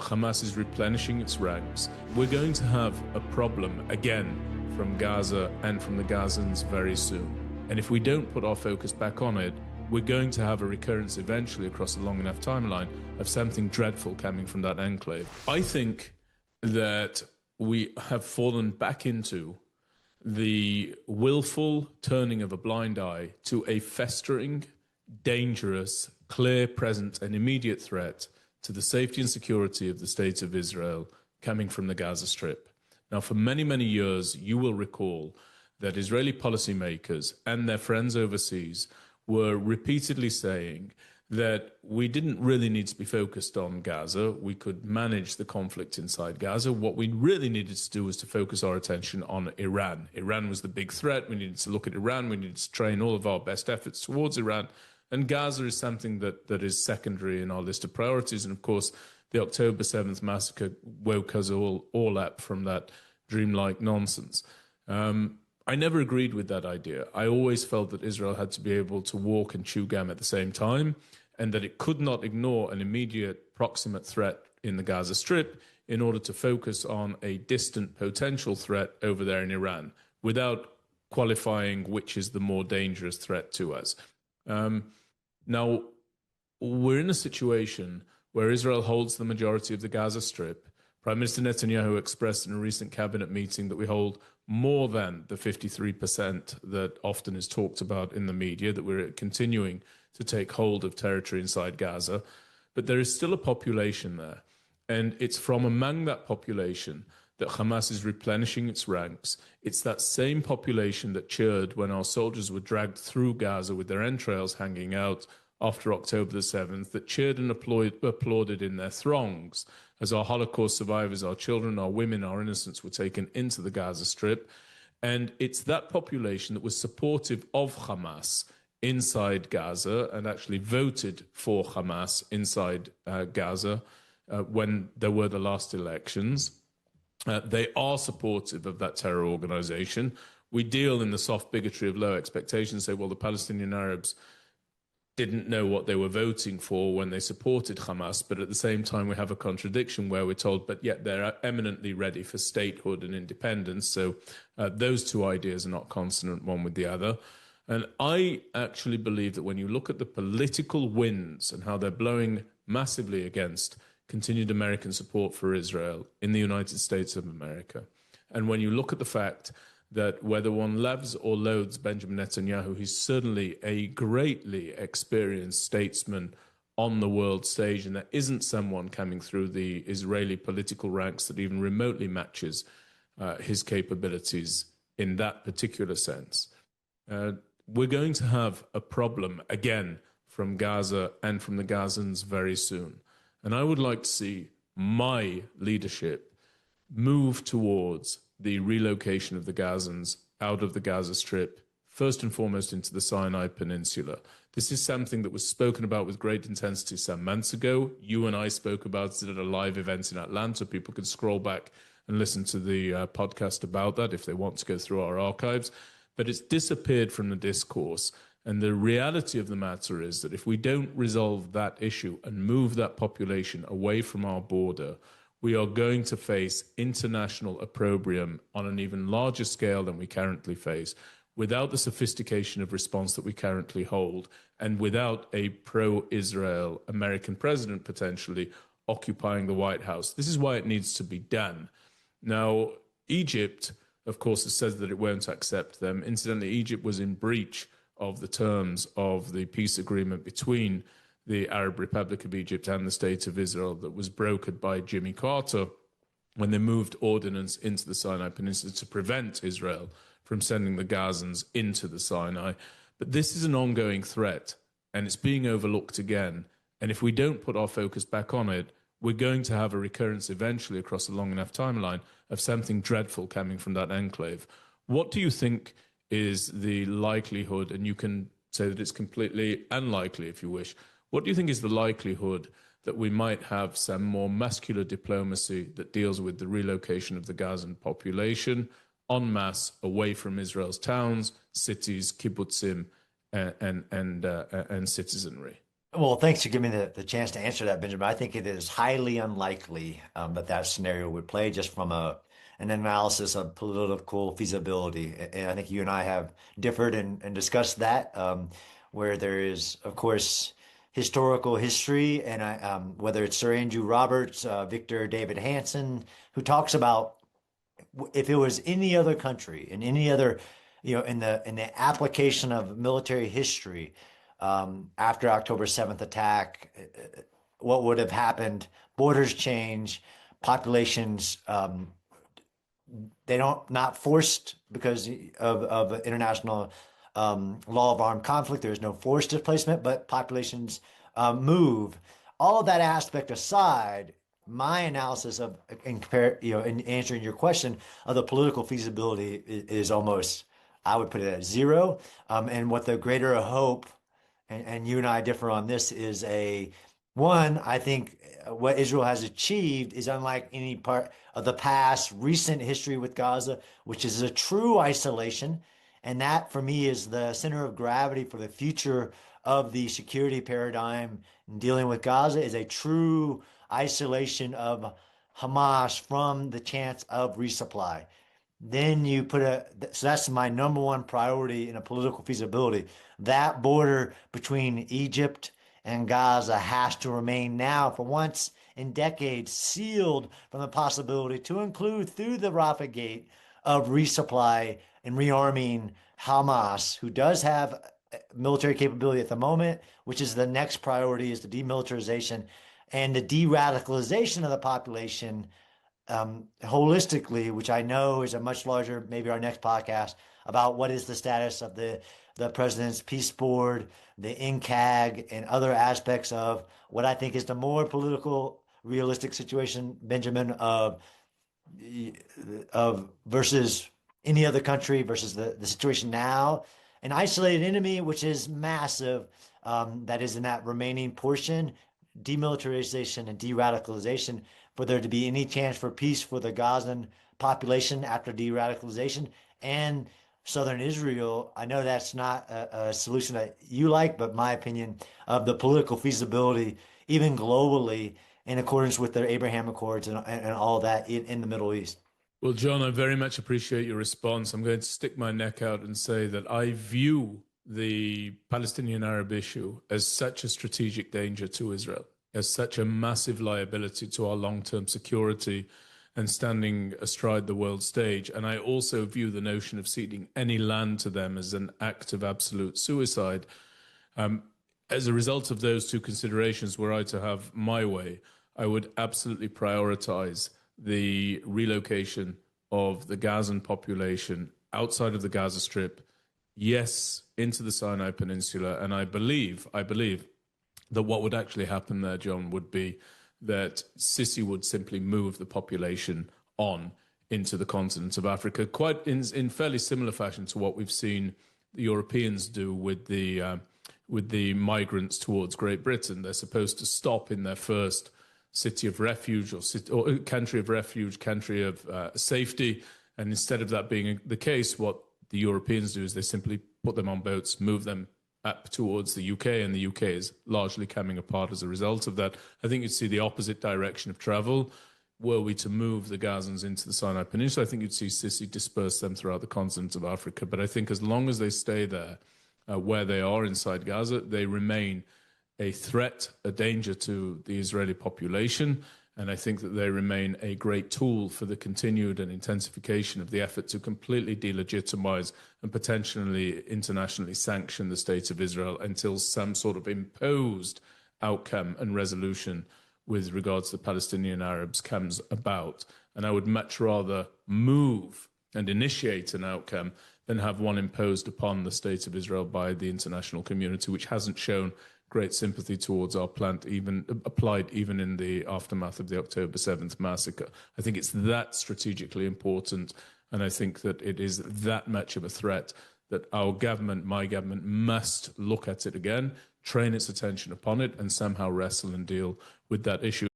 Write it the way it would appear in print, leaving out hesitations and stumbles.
that Hamas is replenishing its ranks. We're going to have a problem again from Gaza and from the Gazans very soon. And if we don't put our focus back on it, we're going to have a recurrence eventually across a long enough timeline of something dreadful coming from that enclave. I think that we have fallen back into the willful turning of a blind eye to a festering, dangerous, clear, present, and immediate threat to the safety and security of the state of Israel coming from the Gaza Strip. Now, for many, many years, you will recall that Israeli policymakers and their friends overseas were repeatedly saying that we didn't really need to be focused on Gaza. We could manage the conflict inside Gaza. What we really needed to do was to focus our attention on Iran. Iran was the big threat. We needed to look at Iran. We needed to train all of our best efforts towards Iran. And Gaza is something that is secondary in our list of priorities. And of course, the October 7th massacre woke us all up from that dreamlike nonsense. I never agreed with that idea. I always felt that Israel had to be able to walk and chew gum at the same time, and that it could not ignore an immediate proximate threat in the Gaza Strip in order to focus on a distant potential threat over there in Iran, without qualifying which is the more dangerous threat to us. Now, we're in a situation where Israel holds the majority of the Gaza Strip. Prime Minister Netanyahu expressed in a recent cabinet meeting that we hold more than the 53% that often is talked about in the media, that we're continuing to take hold of territory inside Gaza. But there is still a population there. And it's from among that population that Hamas is replenishing its ranks. It's that same population that cheered when our soldiers were dragged through Gaza with their entrails hanging out after October the 7th, that cheered and applauded in their throngs as our Holocaust survivors, our children, our women, our innocents were taken into the Gaza Strip. And it's that population that was supportive of Hamas inside Gaza and actually voted for Hamas inside Gaza when there were the last elections. They are supportive of that terror organization. We deal in the soft bigotry of low expectations, say, well, the Palestinian Arabs didn't know what they were voting for when they supported Hamas, but at the same time we have a contradiction where we're told, but yet they're eminently ready for statehood and independence. So those two ideas are not consonant one with the other. And I actually believe that when you look at the political winds and how they're blowing massively against continued American support for Israel in the United States of America, and when you look at the fact that whether one loves or loathes Benjamin Netanyahu, he's certainly a greatly experienced statesman on the world stage, and there isn't someone coming through the Israeli political ranks that even remotely matches his capabilities in that particular sense. We're going to have a problem again from Gaza and from the Gazans very soon. And I would like to see my leadership move towards the relocation of the Gazans out of the Gaza Strip, first and foremost into the Sinai Peninsula. This is something that was spoken about with great intensity some months ago. You and I spoke about it at a live event in Atlanta. People can scroll back and listen to the podcast about that if they want to go through our archives. But it's disappeared from the discourse. And the reality of the matter is that if we don't resolve that issue and move that population away from our border, we are going to face international opprobrium on an even larger scale than we currently face, without the sophistication of response that we currently hold, and without a pro-Israel American president potentially occupying the White House. This is why it needs to be done. Now, Egypt, of course, has said that it won't accept them. Incidentally, Egypt was in breach of the terms of the peace agreement between the Arab Republic of Egypt and the State of Israel that was brokered by Jimmy Carter when they moved ordnance into the Sinai Peninsula to prevent Israel from sending the Gazans into the Sinai. But this is an ongoing threat, and it's being overlooked again. And if we don't put our focus back on it, we're going to have a recurrence eventually across a long enough timeline of something dreadful coming from that enclave. What do you think is the likelihood, and you can say that it's completely unlikely if you wish, what do you think is the likelihood that we might have some more muscular diplomacy that deals with the relocation of the Gazan population en masse away from Israel's towns, cities, kibbutzim, and citizenry? Well, thanks for giving me the chance to answer that, Benjamin. I think it is highly unlikely that that scenario would play just from an analysis of political feasibility. And I think you and I have differed and discussed that, where there is, of course, historical history, and whether it's Sir Andrew Roberts, Victor David Hanson, who talks about if it was any other country in any other, in the application of military history, after October 7th attack, what would have happened? Borders change, populations, they don't not forced because of international law of armed conflict. There's no forced displacement, but populations move. All of that aspect aside, my analysis of in answering your question of the political feasibility is almost, I would put it at zero. And what the greater hope, and you and I differ on this, is I think what Israel has achieved is unlike any part of the past recent history with Gaza, which is a true isolation. And that, for me, is the center of gravity for the future of the security paradigm in dealing with Gaza, is a true isolation of Hamas from the chance of resupply. Then you put so that's my number one priority in a political feasibility. That border between Egypt and Gaza has to remain now, for once in decades, sealed from the possibility to include through the Rafah gate of resupply and rearming Hamas, who does have military capability at the moment, which is the next priority, is the demilitarization and the de-radicalization of the population holistically, which I know is a much larger, maybe our next podcast, about what is the status of the president's peace board, the NCAG, and other aspects of what I think is the more political, realistic situation, Benjamin, of versus any other country versus the situation now. An isolated enemy, which is massive, that is in that remaining portion, demilitarization and de-radicalization, for there to be any chance for peace for the Gazan population after de-radicalization and southern Israel. I know that's not a solution that you like, but my opinion of the political feasibility, even globally, in accordance with the Abraham Accords and all that in the Middle East. Well, John, I very much appreciate your response. I'm going to stick my neck out and say that I view the Palestinian Arab issue as such a strategic danger to Israel, as such a massive liability to our long-term security and standing astride the world stage. And I also view the notion of ceding any land to them as an act of absolute suicide. As a result of those two considerations, were I to have my way, I would absolutely prioritize the relocation of the Gazan population outside of the Gaza Strip, yes, into the Sinai Peninsula. And I believe that what would actually happen there, John, would be that Sisi would simply move the population on into the continent of Africa, quite in fairly similar fashion to what we've seen the Europeans do with the migrants towards Great Britain. They're supposed to stop in their first city of refuge or country of refuge, country of safety. And instead of that being the case, what the Europeans do is they simply put them on boats, move them up towards the UK, and the UK is largely coming apart as a result of that. I think you'd see the opposite direction of travel. Were we to move the Gazans into the Sinai Peninsula, I think you'd see Sisi disperse them throughout the continent of Africa. But I think as long as they stay there, where they are inside Gaza, they remain a threat, a danger to the Israeli population. And I think that they remain a great tool for the continued and intensification of the effort to completely delegitimize and potentially internationally sanction the state of Israel until some sort of imposed outcome and resolution with regards to the Palestinian Arabs comes about. And I would much rather move and initiate an outcome than have one imposed upon the state of Israel by the international community, which hasn't shown great sympathy towards our plant, even applied even in the aftermath of the October 7th massacre. I think it's that strategically important, and I think that it is that much of a threat that our government, my government, must look at it again, train its attention upon it, and somehow wrestle and deal with that issue.